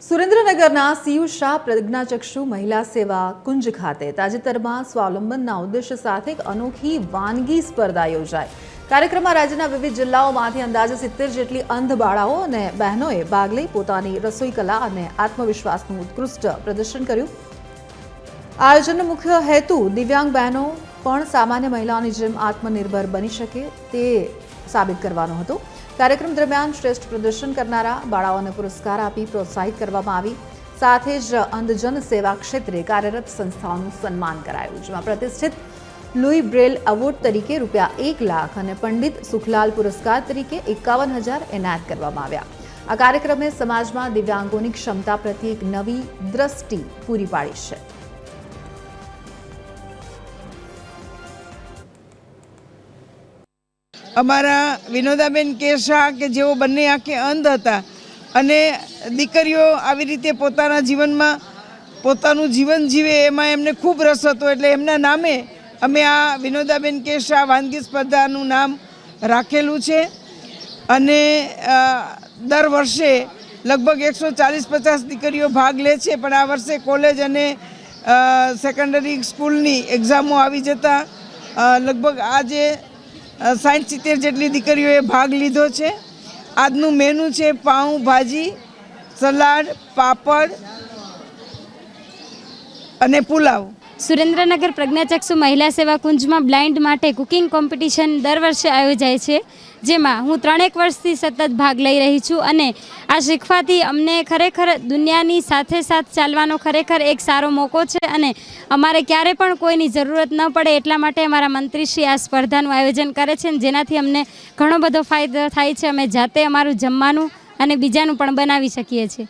સુરેન્દ્રનગરના સીયુ શાહ પ્રજ્ઞાચક્ષુ મહિલા સેવા કુંજ ખાતે તાજેતરમાં સ્વાવલંબનના ઉદ્દેશ્ય સાથે એક અનોખી વાનગી સ્પર્ધા યોજાઈ। કાર્યક્રમમાં રાજ્યના વિવિધ જિલ્લાઓમાંથી અંદાજે 70 જેટલી અંધ બાળાઓ અને બહેનોએ ભાગ લઈ પોતાની રસોઈ કલા અને આત્મવિશ્વાસનું ઉત્કૃષ્ટ પ્રદર્શન કર્યું। આયોજનનો મુખ્ય હેતુ દિવ્યાંગ બહેનો પણ સામાન્ય મહિલાઓની જેમ આત્મનિર્ભર બની શકે તે સાબિત કરવાનો હતો। कार्यक्रम दरमियान श्रेष्ठ प्रदर्शन करनारा बाळाओने पुरस्कार आपी प्रोत्साहित करवामां आवी। साथे ज अंधजन सेवा क्षेत्रे कार्यरत संस्थाओनुं सन्मान करायुं, जेमां प्रतिष्ठित लुई ब्रेल एवोर्ड तरीके ₹1 लाख अने पंडित सुखलाल पुरस्कार तरीके 51,000 एनायत करवामां आव्या। आ कार्यक्रमे समाजमां दिव्यांगोनी क्षमता प्रत्ये एक नवी दृष्टि पूरी पाडी छे। અમારા વિનોદાબેન કે શાહ કે જેઓ બંને આંખે અંધ હતા અને દીકરીઓ આવી રીતે પોતાના જીવનમાં પોતાનું જીવન જીવે એમાં એમને ખૂબ રસ હતો, એટલે એમના નામે અમે આ વિનોદાબેન કે શાહ વાનગી સ્પર્ધાનું નામ રાખેલું છે। અને દર વર્ષે લગભગ 140-50 દીકરીઓ ભાગ લે છે, પણ આ વર્ષે કોલેજ અને સેકન્ડરી સ્કૂલની એક્ઝામો આવી જતા લગભગ આજે 60-70 જેટલી દીકરીઓએ ભાગ લીધો છે। આજનું મેનુ છે પાઉં ભાજી, સલાડ, પાપડ અને પુલાવ। સુરેન્દ્રનગર પ્રજ્ઞાચક્ષુ મહિલા સેવા કુંજમાં બ્લાઇન્ડ માટે કુકિંગ કોમ્પિટિશન દર વર્ષે આયોજાય છે, જેમાં હું 3 વર્ષથી સતત ભાગ લઈ રહી છું અને આ શીખવાથી અમને ખરેખર દુનિયાની સાથે સાથ ચાલવાનો ખરેખર એક સારો મોકો છે અને અમારે ક્યારે પણ કોઈની જરૂરત ન પડે એટલા માટે અમારા મંત્રીશ્રી આ સ્પર્ધાનું આયોજન કરે છે, જેનાથી અમને ઘણો બધો ફાયદો થાય છે। અમે જાતે અમારું જમવાનું અને બીજાનું પણ બનાવી શકીએ છીએ।